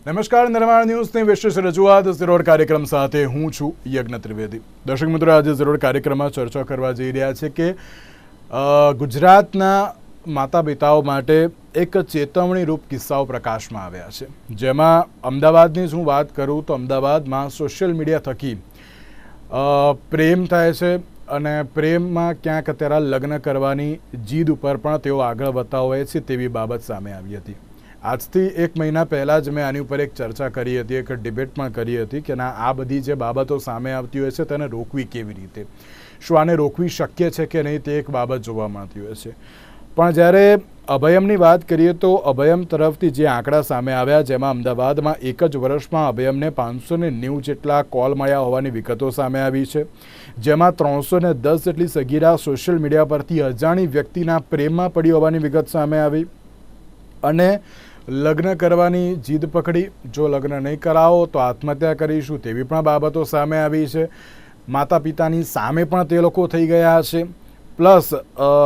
નમસ્કાર, નિર્માણ ન્યૂઝની વિશેષ રજૂઆત ઝીરોડ કાર્યક્રમ સાથે હું છું યજ્ઞ ત્રિવેદી. દર્શક મિત્રો, આજે ઝીરોડ કાર્યક્રમમાં ચર્ચા કરવા જઈ રહ્યા છે કે ગુજરાતના માતા પિતાઓ માટે એક ચેતવણીરૂપ કિસ્સાઓ પ્રકાશમાં આવ્યા છે, જેમાં અમદાવાદની જ હું વાત કરું તો અમદાવાદમાં સોશિયલ મીડિયા થકી પ્રેમ થાય છે અને પ્રેમમાં ક્યાંક અત્યારે લગ્ન કરવાની જીદ ઉપર પણ તેઓ આગળ વધતા હોય છે તેવી બાબત સામે આવી હતી. આજથી 1 મહિના પહેલાં જ મેં આની ઉપર એક ચર્ચા કરી હતી, એક ડિબેટ પણ કરી હતી કે ના, આ બધી જે બાબતો સામે આવતી હોય છે તેને રોકવી કેવી રીતે, શું આને રોકવી શક્ય છે કે નહીં, તે એક બાબત જોવા મળતી હોય છે. પણ જ્યારે અભયમની વાત કરીએ તો અભયમ તરફથી જે આંકડા સામે આવ્યા, જેમાં અમદાવાદમાં એક જ વર્ષમાં અભયમને 590 જેટલા કોલ મળ્યા હોવાની વિગતો સામે આવી છે, જેમાં 310 જેટલી સગીરા સોશિયલ મીડિયા પરથી અજાણી વ્યક્તિના પ્રેમમાં પડી હોવાની વિગત સામે આવી અને લગ્ન કરવાની જીદ પકડી. જો લગ્ન નહીં કરાવો તો આત્મહત્યા કરીશું તેવી પણ બાબતો સામે આવી છે. માતા પિતાની સામે પણ તે લોકો થઈ ગયા છે. પ્લસ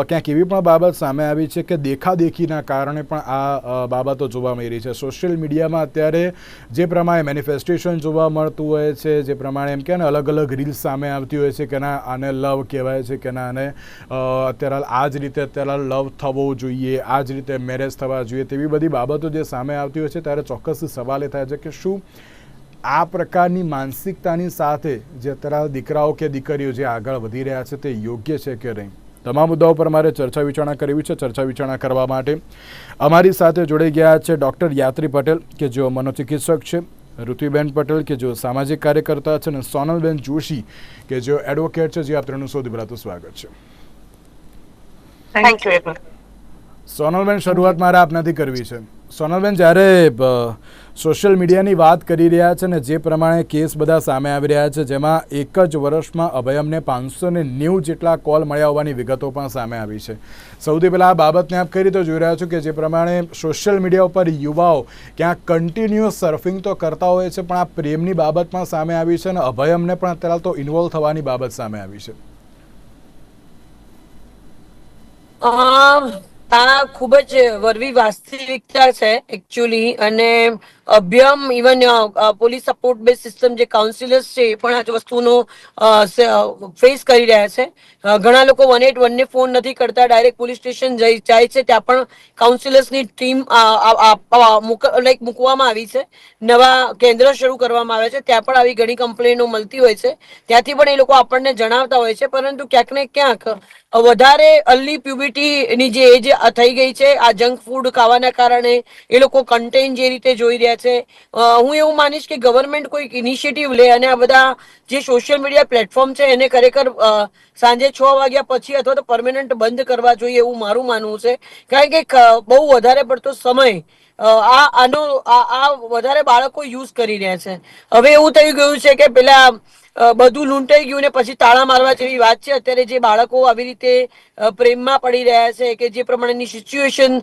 ક્યાંક એવી પણ બાબત સામે આવી છે કે દેખાદેખીના કારણે પણ આ બાબતો જોવા મળી રહી છે. સોશિયલ મીડિયામાં અત્યારે જે પ્રમાણે મેનિફેસ્ટેશન જોવા મળતું હોય છે, જે પ્રમાણે એમ કે ને અલગ અલગ રીલ્સ સામે આવતી હોય છે કે ના આને લવ કહેવાય છે, કે ના આને અત્યારે આ જ રીતે અત્યારે લવ થવો જોઈએ, આ જ રીતે મેરેજ થવા જોઈએ, તેવી બધી બાબતો જે સામે આવતી હોય છે, ત્યારે ચોક્કસ સવાલ એ થાય છે કે શું આ પ્રકારની માનસિકતાની સાથે જે અત્યારે દીકરાઓ કે દીકરીઓ જે આગળ વધી રહ્યા છે તે યોગ્ય છે કે નહીં, તમામ મુદ્દાઓ પર મારે ચર્ચા વિચારણા કરવી છે. ચર્ચા વિચારણા કરવા માટે અમારી સાથે જોડાઈ ગયા છે ડૉક્ટર યાત્રી પટેલ, કે જેઓ મનોચિકિત્સક છે, ઋત્વિબેન પટેલ, કે જેઓ સામાજિક કાર્યકર્તા છે, અને સોનલબેન જોશી, કે જેઓ એડવોકેટ છે. જે આપ ત્રણનું સૌથી પહેલાં તો સ્વાગત છે. Thank you. સોનલબેન, શરૂઆત મારે આપનાથી કરવી છે. સોનલબેન, જ્યારે સોશિયલ મીડિયાની વાત કરી રહ્યા છે ને જે પ્રમાણે કેસ બધા સામે આવી રહ્યા છે, જેમાં એક જ વર્ષમાં અભયમને 590 જેટલા કોલ મળ્યા હોવાની વિગતો પણ સામે આવી છે, સૌથી પહેલાં આ બાબતને આપ કઈ રીતે જોઈ રહ્યા છો કે જે પ્રમાણે સોશિયલ મીડિયા ઉપર યુવાઓ ક્યાંક કન્ટિન્યુઅસ સર્ફિંગ તો કરતા હોય છે, પણ આ પ્રેમની બાબત પણ સામે આવી છે અને અભયમને પણ અત્યારે તો ઇન્વોલ્વ થવાની બાબત સામે આવી છે? આ ખૂબ જ વરવી વાસ્તવિકતા છે એકચ્યુઅલી. અને Abhayam even police support base system જે કાઉન્સિલર્સ છે એ પણ આ વસ્તુનો ફેસ કરી રહ્યા છે. ઘણા લોકો 181 ને ફોન નથી કરતા, ડાયરેક્ટ પોલીસ સ્ટેશન જાય છે. ત્યાં પણ કાઉન્સિલર્સની ટીમ મૂકવામાં આવી છે. નવા કેન્દ્ર શરૂ કરવામાં આવ્યા છે, ત્યાં પણ આવી ઘણી કમ્પ્લેનો મળતી હોય છે. ત્યાંથી પણ એ લોકો આપણને જણાવતા હોય છે. પરંતુ ક્યાંક ને ક્યાંક વધારે અર્લી પ્યુબર્ટીની જે એજ થઈ ગઈ છે, આ જંક ફૂડ ખાવાના કારણે એ લોકો કન્ટેન્ટ જે રીતે જોઈ રહ્યા છે, હું એવું માનીશ કે ગવર્મેન્ટ કોઈક ઇનિશિયેટિવ લે અને આ બધા જે સોશિયલ મીડિયા પ્લેટફોર્મ છે એને ખરેખર સાંજે 6 વાગ્યા પછી અથવા તો પરમેનન્ટ બંધ કરવા જોઈએ, એવું મારું માનવું છે. કારણ કે બહુ વધારે પડતો સમય આ વધારે બાળકો યુઝ કરી રહ્યા છે. હવે એવું થઈ ગયું છે કે પેલા બધું લૂંટાઈ ગયું ને પછી તાળા મારવા જેવી વાત છે. અત્યારે જે બાળકો આવી રીતે પ્રેમમાં પડી રહ્યા છે, કે જે પ્રમાણેની સિચ્યુએશન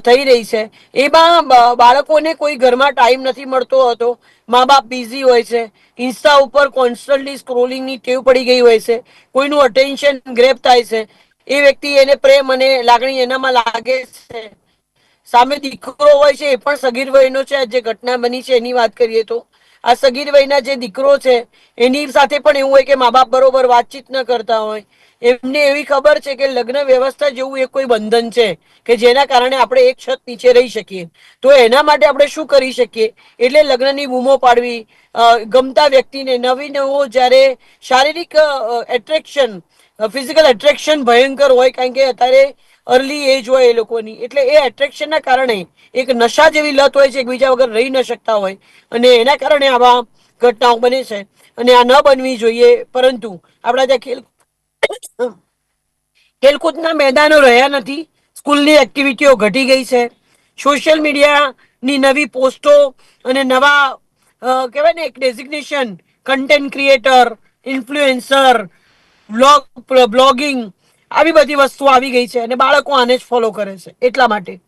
થઈ રહી છે, એમાં બાળકોને કોઈ ઘરમાં ટાઈમ નથી મળતો હતો. મા બાપ બિઝી હોય છે, ઇન્સ્ટા ઉપર કોન્સ્ટન્ટલી સ્ક્રોલિંગની ટેવ પડી ગઈ હોય છે, કોઈનું અટેન્શન ગ્રેપ થાય છે, એ વ્યક્તિ એને પ્રેમ અને લાગણી એનામાં લાગે છે. સામે દીકરો હોય છે, એ પણ સગીર વયનો છે. જે ઘટના બની છે એની વાત કરીએ તો આ સગીર વયના જે દીકરો છે એની સાથે પણ એવું હોય કે મા બાપ બરોબર વાતચીત ન કરતા હોય. એમને એવી ખબર છે કે લગ્ન વ્યવસ્થા જેવું એક કોઈ બંધન છે કે જેના કારણે આપણે એક છત નીચે રહી શકીએ. તો એના માટે આપણે શું કરી શકીએ? એટલે લગ્નની બૂમો પાડવી, ગમતા વ્યક્તિને નવો જ્યારે શારીરિક એટ્રેક્શન, ફિઝિકલ એટ્રેક્શન ભયંકર હોય, કારણ કે અત્યારે અર્લી એજ હોય એ લોકોની, એટલે એ એટ્રેક્શનના કારણે એક નશા જેવી લત હોય છે, એકબીજા વગર રહી ન શકતા હોય, અને એના કારણે આવા ઘટનાઓ બને છે. અને આ ન બનવી જોઈએ. પરંતુ આપણા ત્યાં ખેલકૂદના મેદાનો રહ્યા નથી, સ્કૂલની એક્ટિવિટીઓ ઘટી ગઈ છે, સોશિયલ મીડિયાની નવી પોસ્ટો અને નવા કહેવાય ને એક designation, content creator, influencer, blogging, આવી બધી વસ્તુ આવી ગઈ છે અને બાળકો આને જ ફોલો કરે છે. એટલા માટે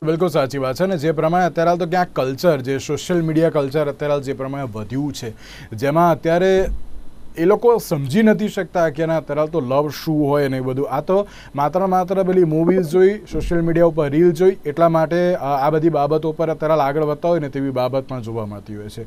બિલકુલ સાચી વાત છે ને જે પ્રમાણે અત્યારે તો ક્યાંક કલ્ચર, જે સોશિયલ મીડિયા કલ્ચર અત્યારે જે પ્રમાણે વધ્યું છે, જેમાં અત્યારે એ લોકો સમજી નથી શકતા કે ના તરલ તો લવ શું હોય ને એ બધું. આ તો માત્ર પેલી મૂવીઝ જોઈ, સોશિયલ મીડિયા ઉપર રીલ જોઈ, એટલા માટે આ બધી બાબતો પર તરલ આગળ વધતા હોય ને તેવી બાબત પણ જોવા મળતી હોય છે.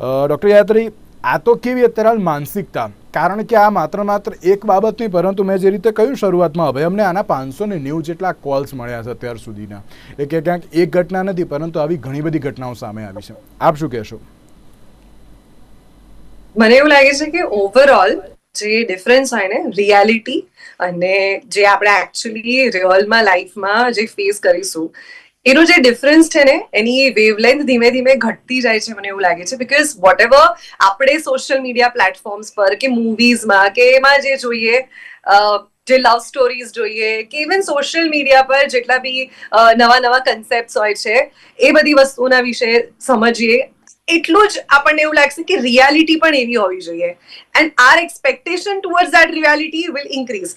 ડૉક્ટર યાત્રી, આ તો કેવી અત્યારે માનસિકતા, કારણ કે આ માત્ર એક બાબત નહીં, પરંતુ મેં જે રીતે કહ્યું શરૂઆતમાં, હવે અમને આના 590 જેટલા કોલ્સ મળ્યા છે અત્યાર સુધીના. એ કે ક્યાંક એક ઘટના નથી, પરંતુ આવી ઘણી બધી ઘટનાઓ સામે આવી છે. આપ શું કહેશો? મને એવું લાગે છે કે ઓવરઓલ જે ડિફરન્સ હોય ને રિયાલિટી અને જે આપણે એકચ્યુઅલી રિયલમાં લાઈફમાં જે ફેસ કરીશું એનો જે ડિફરન્સ છે ને એની વેવલેન્થ ધીમે ધીમે ઘટતી જાય છે. મને એવું લાગે છે બીકોઝ વોટ એવર આપણે સોશિયલ મીડિયા પ્લેટફોર્મ્સ પર કે મૂવીઝમાં કે એમાં જે જોઈએ, જે લવ સ્ટોરીઝ જોઈએ કે ઇવન સોશિયલ મીડિયા પર જેટલા બી નવા કન્સેપ્ટ હોય છે એ બધી વસ્તુના વિશે સમજીએ, એટલું જ આપણને એવું લાગશે કે રિયાલિટી પણ એવી હોવી જોઈએ and our expectation towards that reality will increase.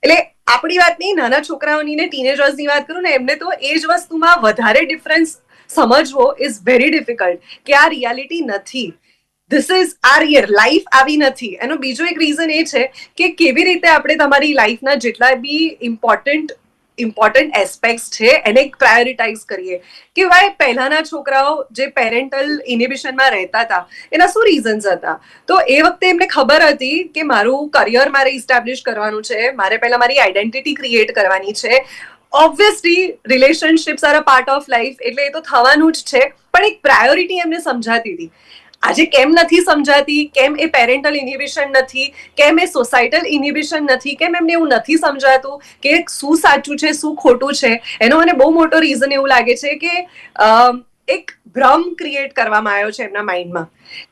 એટલે આપણી વાત નહીં, નાના છોકરાઓની ને ટીનેજર્સની વાત કરું ને, એમને તો એ જ વસ્તુમાં વધારે ડિફરન્સ સમજવો ઇઝ વેરી ડિફિકલ્ટ કે આ રિયાલિટી નથી, this is our your life આવી નથી. એનો બીજો એક રીઝન એ છે કે કેવી રીતે આપણે તમારી લાઈફના જેટલા બી ઇમ્પોર્ટન્ટ એસ્પેક્ટ્સ છે એને પ્રાયોરિટાઇઝ કરીએ. કે ભાઈ પહેલાના છોકરાઓ જે પેરેન્ટલ ઇનિબિશનમાં રહેતા હતા એના શું રીઝન્સ હતા, તો એ વખતે એમને ખબર હતી કે મારું કરિયર મારે ઇસ્ટાબ્લિશ કરવાનું છે, મારે પહેલા મારી આઈડેન્ટિટી ક્રિએટ કરવાની છે. Obviously relationships are a part of life, એટલે એ તો થવાનું જ છે, પણ એક પ્રાયોરિટી એમને સમજાતી હતી. આજે કેમ નથી સમજાતી, કેમ એ પેરેન્ટલ ઇનિબિશન નથી, કેમ એ સોસાયટલ ઇનિબિશન નથી, કેમ એમને એવું નથી સમજાતું કે શું સાચું છે શું ખોટું છે, એનો મને બહુ મોટો રીઝન એવું લાગે છે કે એક ભ્રમ ક્રિએટ કરવામાં આવ્યો છે એમના માઇન્ડમાં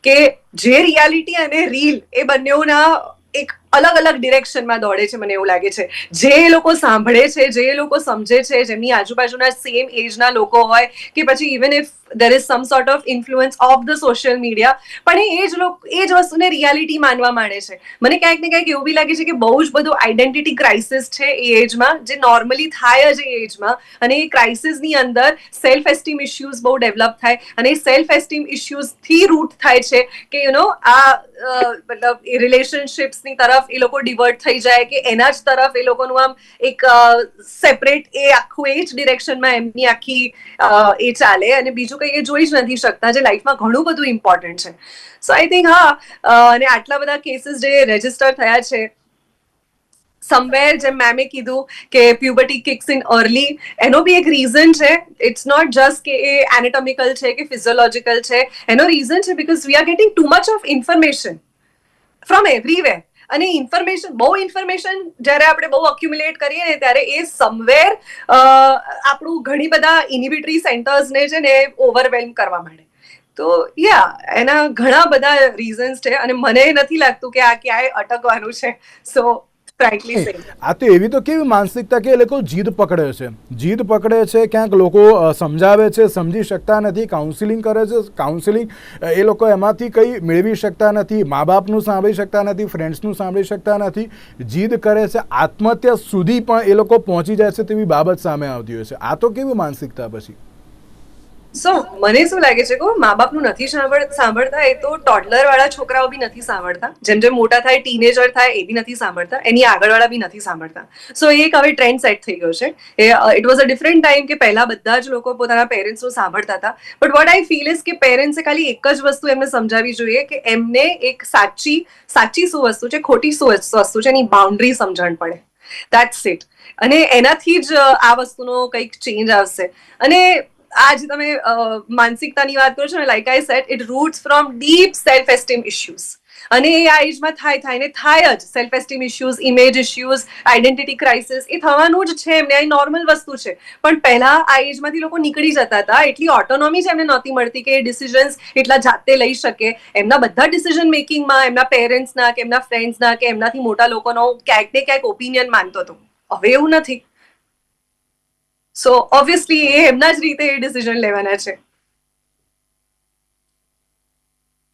કે જે રિયાલિટી અને રીલ એ બંનેઓના એક અલગ અલગ ડિરેક્શનમાં દોડે છે. મને એવું લાગે છે જે એ લોકો સાંભળે છે, જે એ લોકો સમજે છે, જેમની આજુબાજુના સેમ એજના લોકો હોય કે પછી even if there is some sort of influence of the social media, પણ એ જ વસ્તુને રિયાલિટી માનવા માંડે છે. મને ક્યાંક ને ક્યાંક એવું બી લાગે છે કે બહુ જ બધું આઈડેન્ટિટી ક્રાઇસિસ છે એ એજમાં, જે નોર્મલી થાય જ એ એજમાં, અને એ ક્રાઇસિસની અંદર સેલ્ફ એસ્ટીમ ઇશ્યુઝ બહુ ડેવલપ થાય, અને એ સેલ્ફ એસ્ટીમ ઇશ્યુઝથી રૂટ થાય છે કે મતલબ એ રિલેશનશિપ્સની તરફ એ લોકો ડિવર્ટ થઈ જાય, કે એના જ તરફ એ લોકોનું આમ એક સેપરેટ એ આખું એ જ ડિરેક્શનમાં એમની આખી એ ચાલે, અને બીજું કંઈ એ જોઈ જ નથી શકતા જે લાઈફમાં ઘણું બધું ઇમ્પોર્ટન્ટ છે. સો આઈ થિંક અને આટલા બધા કેસીસ જે રજીસ્ટર થયા છે સમવેર, જેમ મેમે કીધું કે પ્યુબર્ટી કિક્સ ઇન અર્લી, એનો બી એક રીઝન છે. ઇટ્સ નોટ જસ્ટ કે એ એનેટોમિકલ છે કે ફિઝિયોલોજીકલ છે, એનો રીઝન છે because we are getting too much of information from everywhere. અને બહુ ઇન્ફોર્મેશન જ્યારે આપણે બહુ અક્યુમ્યુલેટ કરીએ ને ત્યારે એ સમવેર આપણું ઘણી બધા ઇનિબિટરી સેન્ટર્સને છે ને ઓવરવેલ્મ કરવા માંડે. તો એના ઘણા બધા રીઝન્સ છે અને મને નથી લાગતું કે આ ક્યાંય અટકવાનું છે. સો આ તો એવી તો કેવી માનસિકતા કે એ લોકો જીદ પકડે છે, ક્યાંક લોકો સમજાવે છે, સમજી શકતા નથી, કાઉન્સિલિંગ કરે છે, કાઉન્સિલિંગ એ લોકો એમાંથી કંઈ મેળવી શકતા નથી, મા બાપનું સાંભળી શકતા નથી, ફ્રેન્ડ્સનું સાંભળી શકતા નથી, જીદ કરે છે, આત્મહત્યા સુધી પણ એ લોકો પહોંચી જાય છે તેવી બાબત સામે આવતી હોય છે. આ તો કેવી માનસિકતા પછી? સો મને શું લાગે છે કે મા બાપનું નથી સાંભળતા, એ તો ટોડલર વાળા છોકરાઓ બી નથી સાંભળતા, જેમ જેમ મોટા થાય ટીનેજર થાય એ બી નથી સાંભળતા, એની આગળવાળા બી નથી સાંભળતા. સો એ એક હવે ટ્રેન્ડ સેટ થઈ ગયો છે. It was a different time કે પહેલા બધા જ લોકો પોતાના પેરેન્ટ્સનું સાંભળતા હતા, but what I feel is કે પેરેન્ટ્સે ખાલી એક જ વસ્તુ એમને સમજાવવી જોઈએ કે એમને એક સાચી શું વસ્તુ છે, ખોટી શું વસ્તુ છે, એની બાઉન્ડ્રી સમજણ પડે. That's it. અને એનાથી જ આ વસ્તુનો કંઈક ચેન્જ આવશે. અને આજ તમે માનસિકતાની વાત કરો છો ને, like I said, it roots from deep self esteem issues. અને એ આ એજમાં થાય જ self esteem issues, image issues, identity crisis, એ થવાનું જ છે એમને, આ નોર્મલ વસ્તુ છે. પણ પહેલા આ એજમાંથી લોકો નીકળી જતા હતા, એટલી ઓટોનોમી જ એમને નહોતી મળતી કે એ ડિસિઝન્સ એટલા જાતે લઈ શકે. એમના બધા ડિસિઝન મેકિંગમાં એમના પેરેન્ટ્સના કે એમના ફ્રેન્ડ્સના કે એમનાથી મોટા લોકોનો ક્યાંક ને ક્યાંક ઓપિનિયન માનતો હતો. હવે એવું નથી. સો ઓબ્વિયસલી એ એમના જ રીતે એ ડિસિઝન લેવાના છે.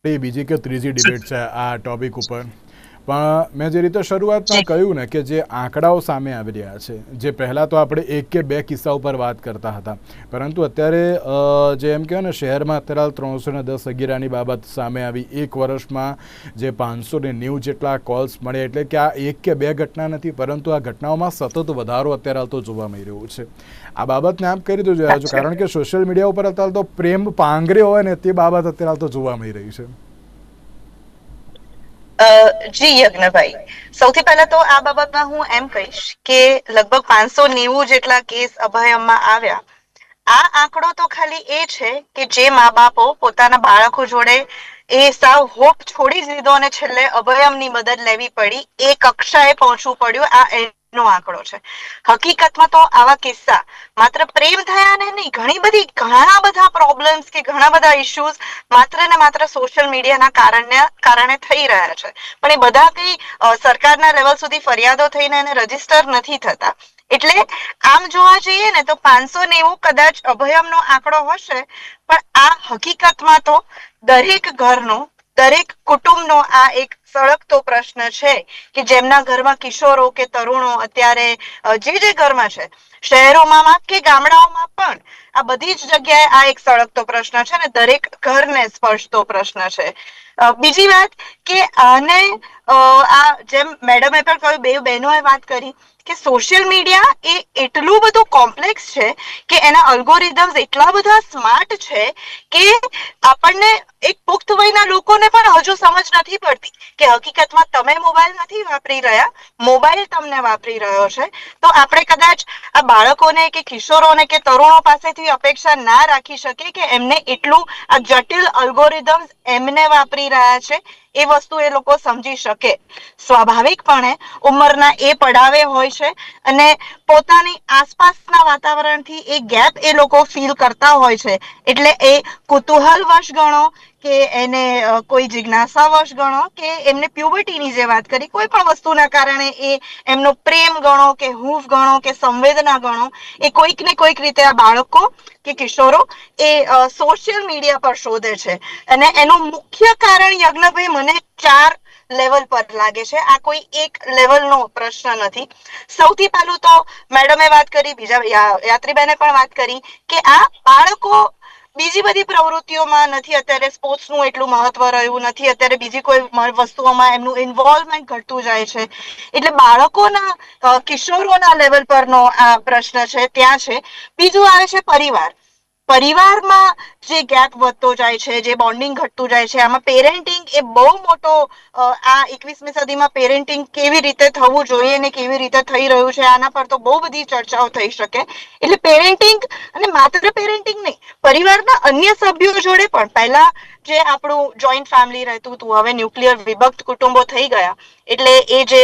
બીજી કે ત્રીજી ડિબેટ છે આ ટોપિક ઉપર. પણ મેં જે રીતે શરૂઆતમાં કહ્યું ને કે જે આંકડાઓ સામે આવી રહ્યા છે, જે પહેલાં તો આપણે 1 કે 2 કિસ્સા ઉપર વાત કરતા હતા, પરંતુ અત્યારે જે એમ કહેવાય ને શહેરમાં અત્યારે 310 અગિયારની બાબત સામે આવી, 1 વર્ષમાં જે 590 જેટલા કોલ્સ મળે, એટલે કે આ 1 કે 2 ઘટના નથી, પરંતુ આ ઘટનાઓમાં સતત વધારો અત્યારે હાલ તો જોવા મળી રહ્યો છે. આ બાબતને આપ કરી દો જોયા છો, કારણ કે સોશિયલ મીડિયા ઉપર અત્યારે તો પ્રેમ પાંગરે હોય ને તે બાબત અત્યારે હાલ તો જોવા મળી રહી છે. જી યજ્ઞભાઈ, સૌથી પહેલા તો આ બાબતમાં હું એમ કહીશ કે લગભગ 590 જેટલા કેસ અભયમમાં આવ્યા. આ આંકડો તો ખાલી એ છે કે જે મા બાપો પોતાના બાળકો જોડે એ સાવ હોપ છોડી દીધો અને છેલ્લે અભયમની મદદ લેવી પડી, એ કક્ષાએ પહોંચવું પડ્યું, આ એનો આંકડો છે. હકીકતમાં તો આવા કિસ્સા માત્ર પ્રેમ થયા ને નહીં, ઘણા બધા પ્રોબ્લેમ્સ કે ઘણા બધા ઇશ્યુઝ માત્ર ને માત્ર સોશિયલ મીડિયાના કારણે થઈ રહ્યા છે, પણ એ બધા કઈ સરકારના લેવલ સુધી ફરિયાદો થઈને એને રજીસ્ટર નથી થતા. એટલે આમ જોવા જઈએ ને તો 590 કદાચ અભયમનો આંકડો હશે, પણ આ હકીકતમાં તો દરેક ઘરનો, દરેક કુટુંબનો આ એક સળગતો પ્રશ્ન છે કે જેમના ઘરમાં કિશોરો કે તરુણો અત્યારે જે ઘરમાં છે, શહેરોમાં કે ગામડાઓમાં પણ આ બધી જ જગ્યાએ આ એક સળગતો પ્રશ્ન છે અને દરેક ઘરને સ્પર્શતો પ્રશ્ન છે. બીજી વાત કે આને આ જેમ મેડમે પણ કહ્યું, બે બહેનોએ વાત કરી કે સોશિયલ મીડિયા એ એટલું બધું કોમ્પ્લેક્સ છે કે એના અલ્ગોરિધમ્સ એટલા બધા સ્માર્ટ છે કે આપણને એક પુખ્ત વયના લોકોને પણ હજુ સમજ નથી પડતી કે હકીકતમાં તમે મોબાઈલ નથી વાપરી રહ્યા, મોબાઈલ તમને વાપરી રહ્યો છે. તો આપણે કદાચ આ બાળકોને કે કિશોરોને કે તરુણો પાસેથી અપેક્ષા ના રાખી શકીએ કે એમને એટલું આ જટિલ અલ્ગોરિધમ્સ એમને વાપરી રહ્યા છે, એ વસ્તુ એ લોકો સમજી શકે. સ્વાભાવિકપણે ઉંમરના એ પડાવે હોય છે અને પોતાની આસપાસના વાતાવરણથી એ ગેપ એ લોકો ફીલ કરતા હોય છે, એટલે એ કુતૂહલવશ ગણો કે એને કોઈ જિજ્ઞાસાવશ ગણો કે એમને પ્યુબર્ટીની જે વાત કરી, કોઈ પણ વસ્તુના કારણે એ એમનો પ્રેમ ગણો કે હૂંફ ગણો કે સંવેદના ગણો, એ કોઈક ને કોઈક રીતે આ બાળકો કે કિશોરો એ સોશિયલ મીડિયા પર શોધે છે. અને એનું મુખ્ય કારણ યજ્ઞભાઈ મને 4 લેવલ પર લાગે છે, આ કોઈ એક લેવલનો પ્રશ્ન નથી. સૌથી પહેલું તો મેડમે વાત કરી, બીજા યાત્રીબેને પણ વાત કરી કે આ બાળકો બીજી બધી પ્રવૃત્તિઓમાં નથી, અત્યારે સ્પોર્ટ્સનું એટલું મહત્વ રહ્યું નથી, અત્યારે બીજી કોઈ વસ્તુઓમાં એમનું ઇન્વોલ્વમેન્ટ ઘટતું જાય છે, એટલે બાળકોના કિશોરોના લેવલ પરનો આ પ્રશ્ન છે, ત્યાં છે. બીજું આવે છે પરિવારમાં જે ગેપ વધતો જાય છે, જે બોન્ડિંગ ઘટતું જાય છે, આમાં પેરેન્ટિંગ એ બહુ મોટો, આ 21મી સદીમાં પેરેન્ટિંગ કેવી રીતે થવું જોઈએ ને કેવી રીતે થઈ રહ્યું છે, આના પર તો બહુ બધી ચર્ચાઓ થઈ શકે. એટલે પેરેન્ટિંગ, અને માત્ર પેરેન્ટિંગ નહીં, પરિવારના અન્ય સભ્યો જોડે પણ, પહેલા જે આપણું જોઈન્ટ ફેમિલી રહેતું હતું, હવે ન્યુક્લિયર વિભક્ત કુટુંબો થઈ ગયા, એટલે એ જે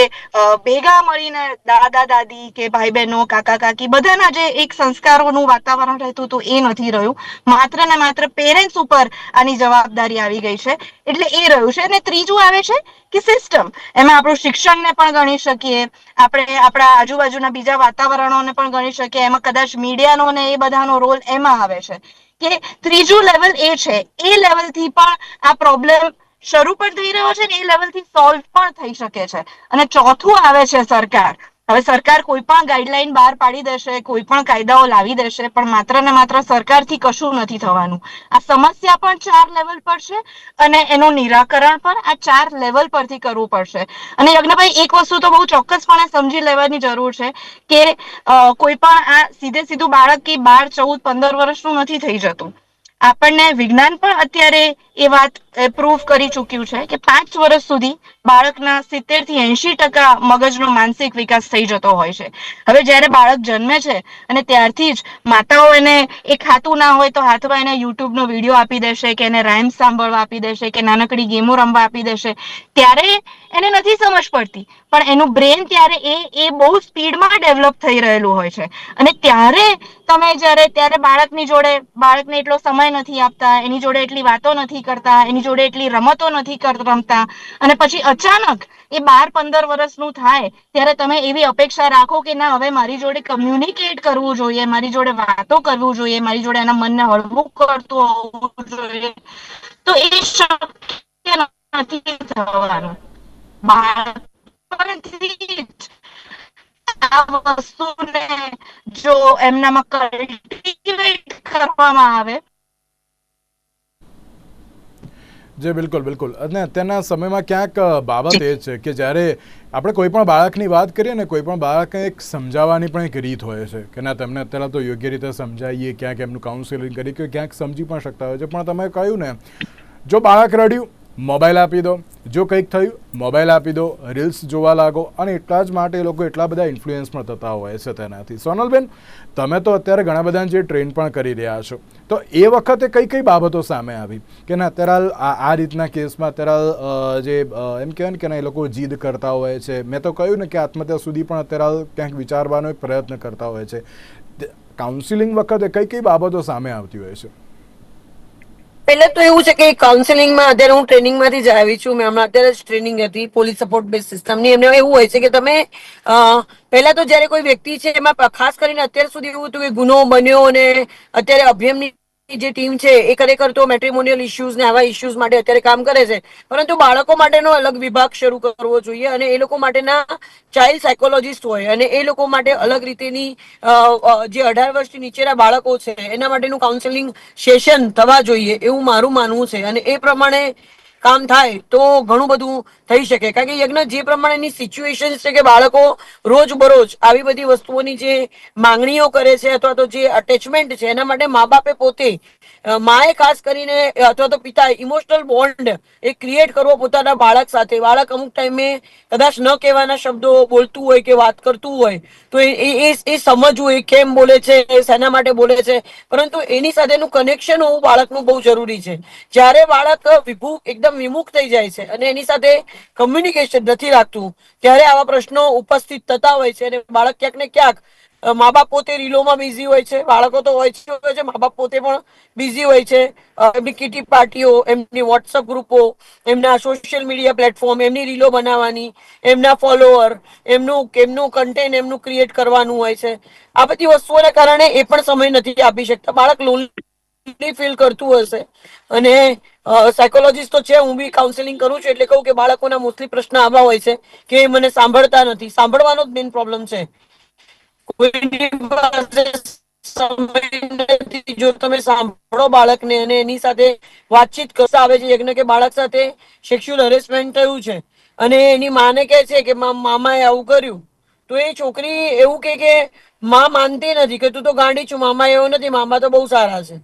ભેગા મળીને દાદા દાદી કે ભાઈ બહેનો કાકા કાકી બધાના જે એક સંસ્કારોનું વાતાવરણ રહેતું હતું એ નથી રહ્યું, માત્ર ને માત્ર પેરેન્ટ્સ ઉપર આની જવાબદારી આવી ગઈ છે, એટલે એ રહ્યું છે. અને ત્રીજું આવે છે કે સિસ્ટમ, એમાં આપણું શિક્ષણને પણ ગણી શકીએ, આપણે આપણા આજુબાજુના બીજા વાતાવરણોને પણ ગણી શકીએ, એમાં કદાચ મીડિયાનો ને એ બધાનો રોલ એમાં આવે છે. કે ત્રીજું લેવલ એ છે, એ લેવલથી પણ આ પ્રોબ્લેમ શરૂ પણ થઈ રહ્યો છે ને એ લેવલથી સોલ્વ પણ થઈ શકે છે. અને ચોથું આવે છે સરકાર. હવે સરકાર કોઈ પણ ગાઈડલાઈન બહાર પાડી દેશે, કોઈ પણ કાયદાઓ લાવી દેશે, પણ માત્ર ને માત્ર સરકારથી કશું નથી થવાનું. આ સમસ્યા પણ 4 લેવલ પર છે અને એનું નિરાકરણ પણ આ 4 લેવલ પરથી કરવું પડશે. અને યજ્ઞભાઈ, એક વસ્તુ તો બહુ ચોક્કસપણે સમજી લેવાની જરૂર છે કે કોઈ પણ આ સીધું બાળક કે 12, 14, 15 વર્ષનું નથી થઈ જતું. આપણને વિજ્ઞાન પણ અત્યારે એ વાત પ્રૂવ કરી ચૂક્યું છે કે 5 વર્ષ સુધી બાળકના 70 થી 80% મગજનો માનસિક વિકાસ થઈ જતો હોય છે. હવે જ્યારે બાળક જન્મે છે અને ત્યારથી જ માતાઓ એને એ ખાતું ના હોય તો હાથમાં એને યુટ્યુબનો વિડીયો આપી દેશે, કે એને રાઇમ્સ સાંભળવા આપી દેશે, કે નાનકડી ગેમો રમવા આપી દેશે, ત્યારે એને નથી સમજ પડતી, પણ એનું બ્રેન ત્યારે એ બહુ સ્પીડમાં ડેવલપ થઈ રહેલું હોય છે. અને ત્યારે તમે ત્યારે બાળકને એટલો સમય નથી આપતા, એની જોડે એટલી વાતો નથી કરતા, એની જોડે એટલી રમતો નથી રમતા, અને પછી અચાનક એ 12-15 વર્ષનું થાય ત્યારે તમે એવી અપેક્ષા રાખો કે ના, હવે મારી જોડે કમ્યુનિકેટ કરવું જોઈએ, મારી જોડે વાતો કરવું જોઈએ, મારી જોડે એના મનને હળવું કરતું હોવું જોઈએ, તો એ શક્ય નથી થવાનું. બાળપણથી જ આ વસ્તુને જો એમનામાં કલ્ટિવેટ કરવામાં આવે. જે બિલકુલ બિલકુલ. અને અત્યારના સમયમાં ક્યાંક બાબત એ છે કે જ્યારે આપણે કોઈ પણ બાળકની વાત કરીએ ને, કોઈ પણ બાળકને એક સમજાવવાની પણ એક રીત હોય છે કે ના તેમને અત્યારે તો યોગ્ય રીતે સમજાવીએ, ક્યાંક એમનું કાઉન્સિલિંગ કરી કે ક્યાંક સમજી પણ શકતા હોય છે. પણ તમે કહ્યું ને, જો બાળક રડ્યું મોબાઈલ આપી દો, જો કંઈક થયું મોબાઈલ આપી દો, રીલ્સ જોવા લાગો, અને એટલા જ માટે એ લોકો એટલા બધા ઇન્ફ્લુઅન્સ પણ થતા હોય છે તેનાથી. સોનલબેન, તમે તો અત્યારે ઘણા બધાને જે ટ્રેન પણ કરી રહ્યા છો, તો એ વખતે કઈ કઈ બાબતો સામે આવી કે ના અત્યારે આ રીતના કેસમાં અત્યારે જે એમ કહેવાય ને કે ના એ લોકો જીદ કરતા હોય છે? મેં તો કહ્યું ને કે આત્મહત્યા સુધી પણ અત્યારે ક્યાંક વિચારવાનો એક પ્રયત્ન કરતા હોય છે. કાઉન્સિલિંગ વખતે કઈ કઈ બાબતો સામે આવતી હોય છે? પહેલા તો એવું છે કે કાઉન્સેલિંગમાં અત્યારે હું ટ્રેનિંગમાંથી જ આવી છું. મેં હમણાં અત્યારે જ ટ્રેનિંગ હતી પોલીસ સપોર્ટ બેઝ સિસ્ટમની. એમને એવું હોય છે કે તમે પહેલા તો જ્યારે કોઈ વ્યક્તિ છે એમાં ખાસ કરીને અત્યાર સુધી એવું હતું કે ગુનો બન્યો અને અત્યારે અભિયમની જે ટીમ છે એ ખરેખર તો મેટ્રિમોનિયલ ઇસ્યુઝ ને આવા ઇસ્યુઝ માટે અત્યારે કામ કરે છે, પરંતુ બાળકો માટેનો અલગ વિભાગ શરૂ કરવો જોઈએ અને એ લોકો માટેના ચાઇલ્ડ સાયકોલોજીસ્ટ હોય અને એ લોકો માટે અલગ રીતેની જે 18 વર્ષથી નીચેના બાળકો છે એના માટેનું કાઉન્સેલિંગ સેશન થવા જોઈએ એવું મારું માનવું છે. અને એ પ્રમાણે કામ થાય તો ઘણું બધું થઈ શકે. કારણ કે યજ્ઞ જે પ્રમાણેની સિચ્યુએશન છે કે બાળકો રોજ બરોજ આવી બધી વસ્તુઓની જે માંગણીઓ કરે છે અથવા તો જે અટેચમેન્ટ છે એના માટે મા બાપે પોતે માએ ખાસ કરીને અથવા તો પિતાએ ઇમોશનલ બોન્ડ એ ક્રિએટ કરવો પોતાના બાળક સાથે. બાળક અમુક ટાઈમે કદાચ ન કહેવાના શબ્દો બોલતું હોય કે વાત કરતું હોય તો એ સમજવું એ કેમ બોલે છે, શેના માટે બોલે છે, પરંતુ એની સાથેનું કનેક્શન હોવું બાળકનું બહુ જરૂરી છે. જ્યારે બાળક એકદમ વિમુખ થઈ જાય છે અને એની સાથે કમ્યુનિકેશન નથી રાખતું ત્યારે આવા પ્રશ્નો ઉપસ્થિત થતા હોય છે અને બાળક ક્યાંક ને ક્યાંક મા બાપ પોતે રીલોમાં બિઝી હોય છે, બાળકો તો હોય છે, મા બાપ પોતે પણ બિઝી હોય છે. એમની કીટી પાર્ટીઓ, એમની વોટ્સઅપ ગ્રુપો, એમના સોશિયલ મીડિયા પ્લેટફોર્મ, એમની રીલો બનાવવાની, એમના ફોલોઅર, એમનું કન્ટેન્ટ એમનું ક્રિએટ કરવાનું હોય છે. આ બધી વસ્તુઓના કારણે એ પણ સમય નથી આપી શકતા. બાળક લોનલી ફીલ કરતું હશે અને સાયકોલોજીસ્ટ તો છે, હું બી કાઉન્સેલિંગ કરું છું એટલે કહું કે બાળકોના મોસ્ટલી પ્રશ્ન આવા હોય છે કે મને સાંભળતા નથી. સાંભળવાનો જ મેઇન પ્રોબ્લેમ છે. જો તમે સાંભળો બાળકને અને એની સાથે વાતચીત કરતા આવે છે યજ્ઞ કે બાળક સાથે સેક્સ્યુઅલ હેરેસમેન્ટ થયું છે અને એની માને કહે છે કે મામાએ આવું કર્યું, તો એ છોકરી એવું કે માં માનતી નથી કે તું તો ગાંડી છું, મામા એવું નથી, મામા તો બહુ સારા છે.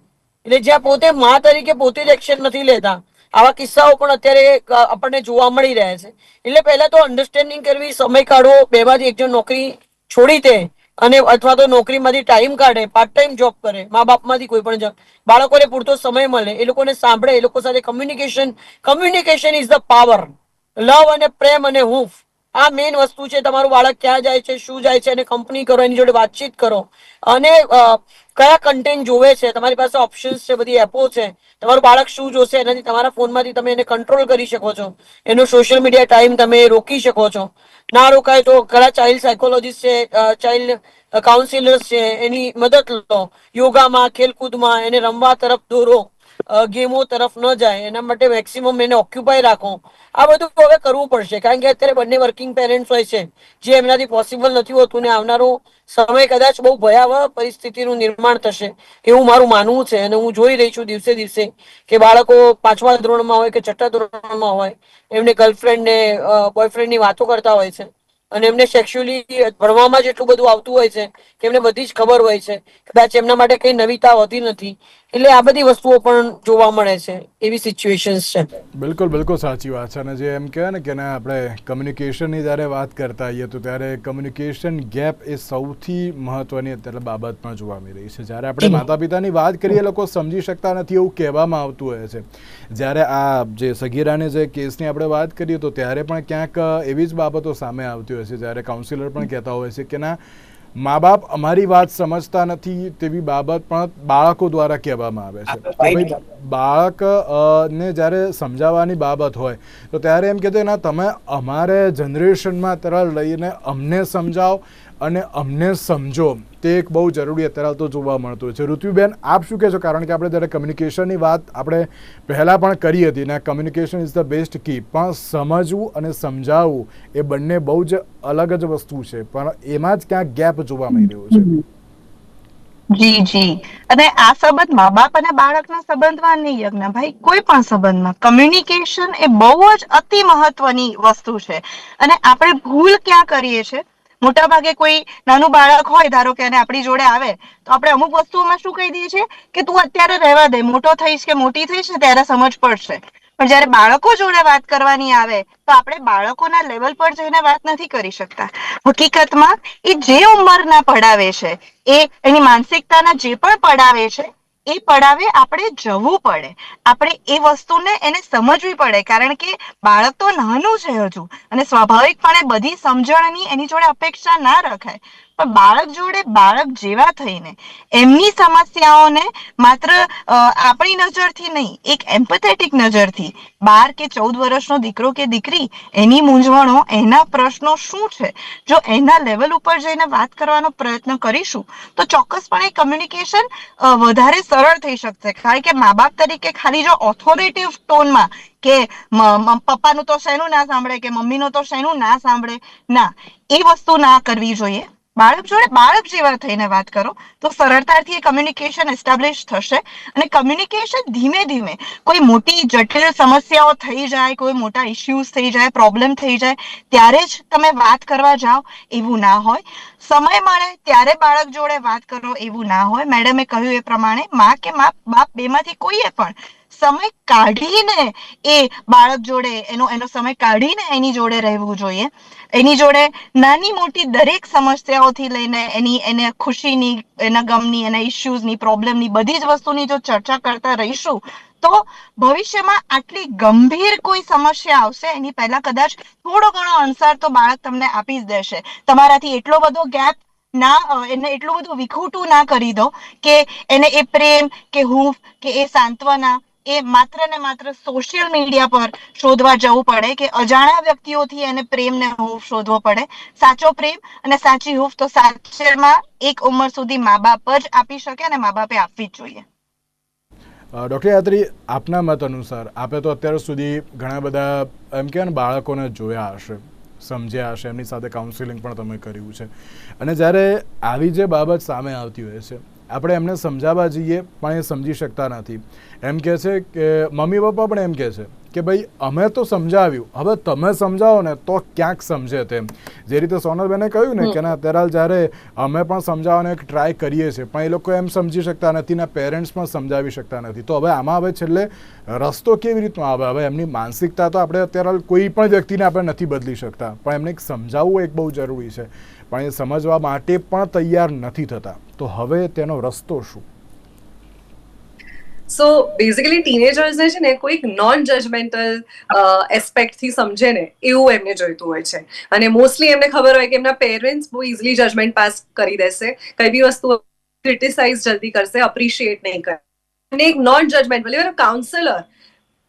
એટલે જ્યાં પોતે માં તરીકે પોતે જ એક્શન નથી લેતા, આવા કિસ્સાઓ પણ અત્યારે આપણને જોવા મળી રહ્યા છે. એટલે પહેલા તો અન્ડરસ્ટેન્ડિંગ કરવી, સમય કાઢવો, બેમાંથી એક જણ નોકરી છોડી દે અને અથવા તો નોકરીમાંથી ટાઈમ કાઢે, પાર્ટ ટાઈમ જોબ કરે, મા બાપમાંથી કોઈ પણ બાળકોને પૂરતો સમય મળે, એ લોકોને સાંભળે, એ લોકો સાથે કમ્યુનિકેશન ઇઝ ધ પાવર. લવ અને પ્રેમ અને હૂંફ આ મેઇન વસ્તુ છે. તમારું બાળક ક્યાં જાય છે, શું જાય છે, અને કંપની કરો, એની જોડે વાતચીત કરો અને કયા કન્ટેન્ટ જોવે છે. તમારી પાસે ઓપ્શન્સ છે, બધી એપો છે. તમારું બાળક શું જોશે એનાથી તમારા ફોનમાંથી તમે એને કંટ્રોલ કરી શકો છો. એનો સોશિયલ મીડિયા ટાઈમ તમે રોકી શકો છો. ના રોકાય તો ઘણા ચાઇલ્ડ સાયકોલોજીસ્ટ છે, ચાઇલ્ડ કાઉન્સિલર્સ છે, એની મદદ લો. યોગામાં, ખેલકૂદમાં એને રમવા તરફ દોરો, ગેમો તરફ ન જાય એના માટે મેક્સિમમ એને ઓક્યુપાય રાખો. આ બધું હવે કરવું પડશે કારણ કે અત્યારે બંને વર્કિંગ પેરેન્ટ્સ હોય છે, જે એમનાથી પોસિબલ નથી હોતું ને આવનારો સમય કદાચ બહુ ભયાવહ પરિસ્થિતિનું નિર્માણ થશે એવું મારું માનવું છે. અને હું જોઈ રહી છું દિવસે દિવસે કે બાળકો 5મા ધોરણમાં હોય કે 6ઠ્ઠા ધોરણમાં હોય, એમને ગર્લફ્રેન્ડ ને બોયફ્રેન્ડની વાતો કરતા હોય છે અને એમને સેક્સ્યુઅલી ભણવામાં જ એટલું બધું આવતું હોય છે કે એમને બધી જ ખબર હોય છે. કદાચ એમના માટે કઈ નવીતા હોતી નથી. એટલે આ બધી વસ્તુઓ પણ જોવા મળે છે, એવી સિચ્યુએશન્સ છે. બિલકુલ બિલકુલ સાચી વાત છે. અને જે એમ કહેવાય ને કે આપણે કમ્યુનિકેશનની જ્યારે વાત કરતા હોઈએ તો ત્યારે કમ્યુનિકેશન ગેપ એ સૌથી મહત્ત્વની અત્યારે બાબત પણ જોવા મળી રહી છે. જ્યારે આપણે માતા પિતાની વાત કરીએ લોકો સમજી શકતા નથી એવું કહેવામાં આવતું હોય છે. જ્યારે આ જે સગીરાને જે કેસની આપણે વાત કરીએ તો ત્યારે પણ ક્યાંક એવી જ બાબતો સામે આવતી હોય છે. જ્યારે કાઉન્સિલર પણ કહેતા હોય છે કે ના મા બાપ અમારી વાત સમજતા નથી તેવી બાબત પણ બાળકો દ્વારા કહેવામાં આવે છે. તો ભાઈ બાળકને જ્યારે સમજાવવાની બાબત હોય તો ત્યારે એમ કહેતો ના તમે અમારે જનરેશનમાં તરફ લઈને અમને સમજાવો અને અમને સમજો, તે એક બહુ જરૂરી અત્યારે તો જોવા મળતું હોય છે. ઋત્વિબેન, આપ શું કહેશો? કારણ કે આપણે જ્યારે કમ્યુનિકેશનની વાત આપણે પહેલાં પણ કરી હતી ને, કમ્યુનિકેશન ઇઝ ધ બેસ્ટ કી, પણ સમજવું અને સમજાવવું એ બંને બહુ જ અલગ જ વસ્તુ છે, પણ એમાં જ ક્યાંક ગેપ જોવા મળી રહ્યો છે. જી જી. અને આ સંબંધ મા બાપ અને બાળકના સંબંધમાં નહીં યજ્ઞભાઈ, કોઈ પણ સંબંધમાં કમ્યુનિકેશન એ બહુ જ અતિ મહત્વની વસ્તુ છે. અને આપણે ભૂલ ક્યાં કરીએ છીએ, મોટા ભાગે કોઈ નાનું બાળક હોય, ધારો કે અને આપણી જોડે આવે તો આપણે અમુક વસ્તુઓમાં શું કહી દઈએ છીએ કે તું અત્યારે રહેવા દે, મોટો થઈશ કે મોટી થઈશ ને ત્યારે સમજ પડશે. પણ જયારે બાળકો જોડે વાત કરવાની આવે તો આપણે બાળકોના લેવલ પર જઈને વાત નથી કરી શકતા. હકીકતમાં એ જે ઉંમરના પડાવે છે, એની માનસિકતાના જે પણ પડાવે છે, એ પડાવે આપણે જવું પડે. આપણે એ વસ્તુને એને સમજવી પડે, કારણ કે બાળક તો નાનું છે હજુ, અને સ્વાભાવિકપણે બધી સમજણની એની જોડે અપેક્ષા ના રખાય. પણ બાળક જોડે બાળક જેવા થઈને એમની સમસ્યાઓને માત્ર આપણી નજરથી નહીં, એક એમ્પેથેટિક નજરથી 12 કે 14 વર્ષનો દીકરો કે દીકરી, એની મૂંઝવણો, એના પ્રશ્નો શું છે, જો એના લેવલ ઉપર જઈને વાત કરવાનો પ્રયત્ન કરીશું તો ચોક્કસપણે કમ્યુનિકેશન વધારે સરળ થઈ શકશે. કારણ કે મા બાપ તરીકે ખાલી જો ઓથોરિટેટિવ ટોનમાં કે પપ્પાનું તો શેનું ના સાંભળે કે મમ્મીનું તો શેનું ના સાંભળે, ના, એ વસ્તુ ના કરવી જોઈએ. બાળક જોડે બાળક જેવા થઈને વાત કરો તો સરળતાથી કમ્યુનિકેશન એસ્ટાબ્લિશ થશે. અને કમ્યુનિકેશન ધીમે ધીમે કોઈ મોટી જટિલ સમસ્યાઓ થઈ જાય, કોઈ મોટા ઇશ્યુઝ થઈ જાય, પ્રોબ્લેમ થઈ જાય, ત્યારે જ તમે વાત કરવા જાઓ એવું ના હોય. સમય મળે ત્યારે બાળક જોડે વાત કરો એવું ના હોય. મેડમે કહ્યું એ પ્રમાણે માં કે બાપ બેમાંથી કોઈએ પણ સમય કાઢીને એ બાળક જોડે એનો સમય કાઢીને એની જોડે રહેવું જોઈએ. એની જોડે નાની મોટી દરેક સમસ્યાઓથી લઈને એને ખુશીની, એના ગમની, એના ઇશ્યુઝની, પ્રોબ્લેમની, બધી જ વસ્તુની જો ચર્ચા કરતા રહીશું તો ભવિષ્યમાં આટલી ગંભીર કોઈ સમસ્યા આવશે એની પહેલા કદાચ થોડો ઘણો અંસાર તો બાળક તમને આપી જ દેશે. તમારાથી એટલો બધો ગેપ એને એટલું બધું વિખૂટું ના કરી દો કે એને એ પ્રેમ કે હૂંફ કે એ સાંત્વના એ માત્ર ને માત્ર સોશિયલ મીડિયા પર શોધવા જવું પડે, કે અજાણ્યા વ્યક્તિઓથી એને પ્રેમ ને હૂંફ શોધવો પડે. સાચો પ્રેમ અને સાચી હૂંફ તો સાચેમાં એક ઉંમર સુધી મા બાપ જ આપી શકે, અને મા બાપે આપવી જ જોઈએ. ડૉક્ટર યાત્રી, આપના મત અનુસાર આપે તો અત્યાર સુધી ઘણા બધા એમ કહેવાય ને બાળકોને જોયા હશે, સમજ્યા હશે, એમની સાથે કાઉન્સિલિંગ પણ તમે કર્યું છે, અને જ્યારે આવી જે બાબત સામે આવતી હોય છે, આપણે એમને સમજાવવા જઈએ પણ એ સમજી શકતા નથી. એમ કહે છે કે મમ્મી પપ્પા પણ એમ કહે છે કે ભાઈ અમે તો સમજાવ્યું, હવે તમે સમજાવો ને તો ક્યાંક સમજે તેમ. જે રીતે સોનલબેને કહ્યું ને કે ના, અત્યારે જ્યારે અમે પણ સમજાવવાનો એક ટ્રાય કરીએ છીએ પણ એ લોકો એમ સમજી શકતા નથી ને પેરેન્ટ્સ પણ સમજાવી શકતા નથી. તો હવે આમાં હવે છેલ્લે રસ્તો કેવી રીતનો આવે? હવે એમની માનસિકતા તો આપણે અત્યારે કોઈ પણ વ્યક્તિને આપણે નથી બદલી શકતા, પણ એમને સમજાવવું એક બહુ જરૂરી છે, પણ એ સમજવા માટે પણ તૈયાર નથી થતા. તો હવે તેનો રસ્તો શું? સો બેઝિકલી ટીનેજર્સને છે ને કોઈક નોન જજમેન્ટલ એસ્પેક્ટથી સમજે ને એવું એમને જોઈતું હોય છે. અને મોસ્ટલી એમને ખબર હોય કે એમના પેરેન્ટ્સ બહુ ઇઝીલી જજમેન્ટ પાસ કરી દેશે, કઈ બી વસ્તુ ક્રિટિસાઇઝ જલ્દી કરશે, અપ્રિશિએટ નહીં કરે. અને એક non judgemental, even counsellor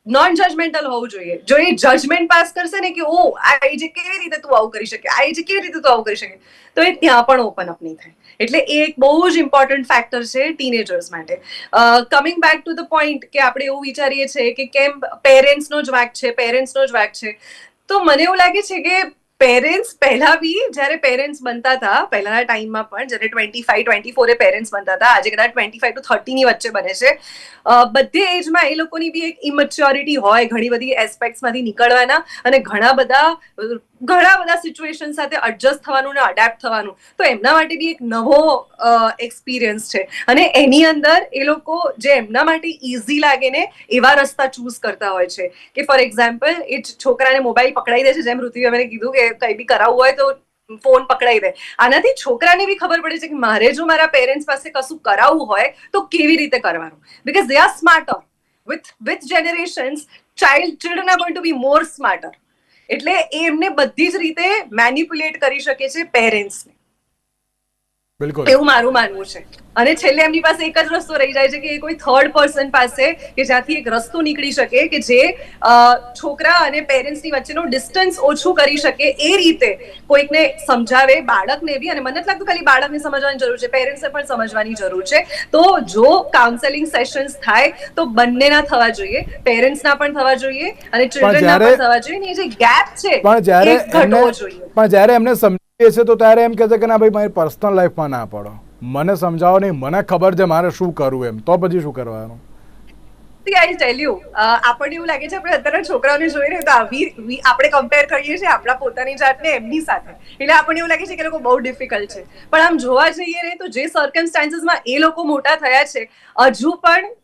non judgemental હોવું જોઈએ. જો એ જજમેન્ટ પાસ કરશે ને કે ઓ આ એજ કેવી રીતે તું આવું કરી શકે, આ એજ કેવી રીતે તું આવું કરી શકે, તો એ ત્યાં પણ ઓપન અપ નહીં થાય. એટલે એ એક બહુ જ ઇમ્પોર્ટન્ટ ફેક્ટર છે ટીનેજર્સ માટે. Coming back to the point કે આપણે એવું વિચારીએ છીએ કે કેમ પેરેન્ટ્સનો જ વાંક છે, તો મને એવું લાગે છે કે પેરેન્ટ્સ પહેલા બી જ્યારે પેરેન્ટ્સ બનતા હતા, પહેલાના ટાઈમમાં પણ જ્યારે 25-24 પેરેન્ટ્સ બનતા હતા, આજે કદાચ 25 to 30 ની વચ્ચે બને છે, બધે એજમાં એ લોકોની બી એક ઇમેચ્યોરિટી હોય ઘણી બધી એસ્પેક્ટ્સમાંથી નીકળવાના, અને ઘણા બધા સિચ્યુએશન સાથે એડજસ્ટ થવાનું ને અડેપ્ટ થવાનું. તો એમના માટે બી એક નવો એક્સપિરિયન્સ છે, અને એની અંદર એ લોકો જે એમના માટે ઇઝી લાગે ને એવા રસ્તા ચૂઝ કરતા હોય છે. કે ફોર એક્ઝામ્પલ, એ છોકરાને મોબાઈલ પકડાઈ દે છે, જેમ ઋત્વિકે મને કીધું કે કંઈ બી કરાવવું હોય તો ફોન પકડાઈ દે. આનાથી છોકરાને બી ખબર પડે છે કે મારે જો મારા પેરેન્ટ્સ પાસે કશું કરાવવું હોય તો કેવી રીતે કરવાનું, because they are smarter. with generations, children are going to be more smarter. એટલે એ એમને બધી જ રીતે મેનિપ્યુલેટ કરી શકે છે પેરેન્ટ્સને. બિલકુલ એવું મારું માનવું છે. અને છેલ્લે એમની પાસે એક જ રસ્તો રહી જાય છે કે એ કોઈ થર્ડ પર્સન પાસે કે જ્યાંથી એક રસ્તો નીકળી શકે કે જે છોકરા અને પેરેન્ટ્સની વચ્ચેનું ડિસ્ટન્સ ઓછું કરી શકે એ રીતે કોઈકને સમજાવે, બાળકને બી. અને મને નથી લાગતું ખાલી બાળકને સમજવાની જરૂર છે, પેરેન્ટ્સને પણ સમજવાની જરૂર છે. તો જો કાઉન્સેલિંગ સેશન્સ થાય તો બંનેના થવા જોઈએ, પેરેન્ટ્સના પણ થવા જોઈએ અને ચિલ્ડ્રનના પણ થવા જોઈએ. ને એ જે ગેપ છે એ ઘટવો જોઈએ. પણ જ્યારે એમને સમજીએ છે તો ત્યારે એમ કહે છે કે ના ભાઈ મારી પર્સનલ લાઈફમાં ના પડો, મને સમજાવો નહીં, મને ખબર છે મારે શું કરવું એમ. તો પછી શું કરવાનું? આઈ ટેલ યુ, આપણને એવું લાગે છે આપણે અત્યારે છોકરાઓને જોઈને તો આપણે કમ્પેર કરીએ છીએ આપણા પોતાની જાતને એમની સાથે, એટલે આપણને એવું લાગે છે કે લોકો બહુ ડિફિકલ્ટ છે. પણ આમ જોવા જઈએ ને તો જે સર્કમસ્ટાન્સીસમાં એ લોકો મોટા થયા છે, હજુ પણ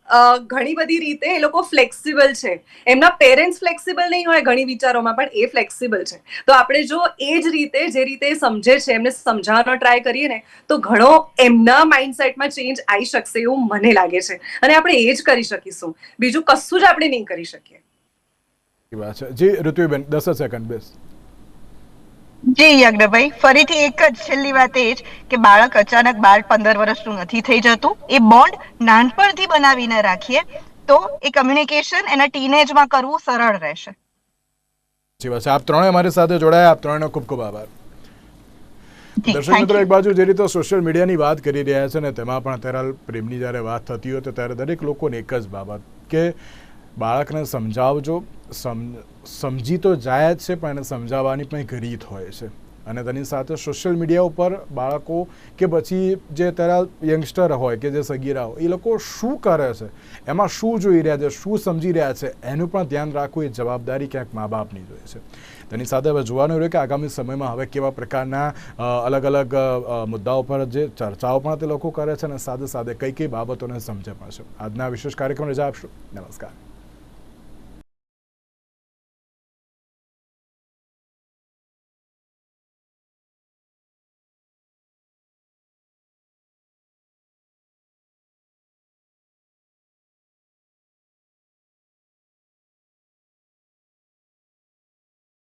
ઘણી બધી રીતે એ લોકો ફ્લેક્સિબલ છે. એમના પેરેન્ટ્સ ફ્લેક્સિબલ નહીં હોય ઘણી વિચારોમાં, પણ એ ફ્લેક્સિબલ છે. તો આપણે જો એ જ રીતે જે રીતે સમજે છે એમને સમજાવવાનો ટ્રાય કરીએ ને તો ઘણો એમના માઇન્ડસેટમાં ચેન્જ આવી શકશે એવું મને લાગે છે. અને આપણે એ જ કરી શકીશું, બીજું કશું જ આપણે નહીં કરી શકીએ. વાત છે જી. ઋત્વિબેન 10 સેકન્ડ બેસ. જી યજ્ઞભાઈ, ફરીથી એક જ છેલ્લી વાત એ જ કે બાળક અચાનક 12-15 વર્ષનું નથી થઈ જતું. એ બોન્ડ નાનપણથી બનાવીને રાખીએ તો એ કમ્યુનિકેશન એના ટીનેજમાં કરવું સરળ રહેશે. જી વાત છે. આપ ત્રણે અમારી સાથે જોડાયા, આપ ત્રણેનો ખૂબ ખૂબ આભાર. દર્શક મિત્રો, એક બાજુ જે રીતે સોશિયલ મીડિયાની વાત કરી રહ્યા છે ને તેમાં પણ અત્યારે પ્રેમની જ્યારે વાત થતી હોય તો ત્યારે દરેક લોકોને એક જ બાબત કે બાળકને સમજાવજો. સમજી તો જાય જ છે પણ એને સમજાવવાની પણ એક રીત હોય છે. અને તેની સાથે સોશિયલ મીડિયા ઉપર બાળકો કે પછી જે અત્યારે યંગસ્ટર હોય કે જે સગીરા હોય એ લોકો શું કરે છે, એમાં શું જોઈ રહ્યા છે, શું સમજી રહ્યા છે, એનું પણ ધ્યાન રાખવું એ જવાબદારી ક્યાંક મા બાપની જોઈએ છે. તેની સાથે હવે જોવાનું રહ્યું કે આગામી સમયમાં હવે કેવા પ્રકારના અલગ અલગ મુદ્દાઓ પર જે ચર્ચાઓ પણ તે લોકો કરે છે અને સાથે સાથે કઈ કઈ બાબતોને સમજે પણ છે. આજના વિશેષ કાર્યક્રમ રજા આપશું. નમસ્કાર.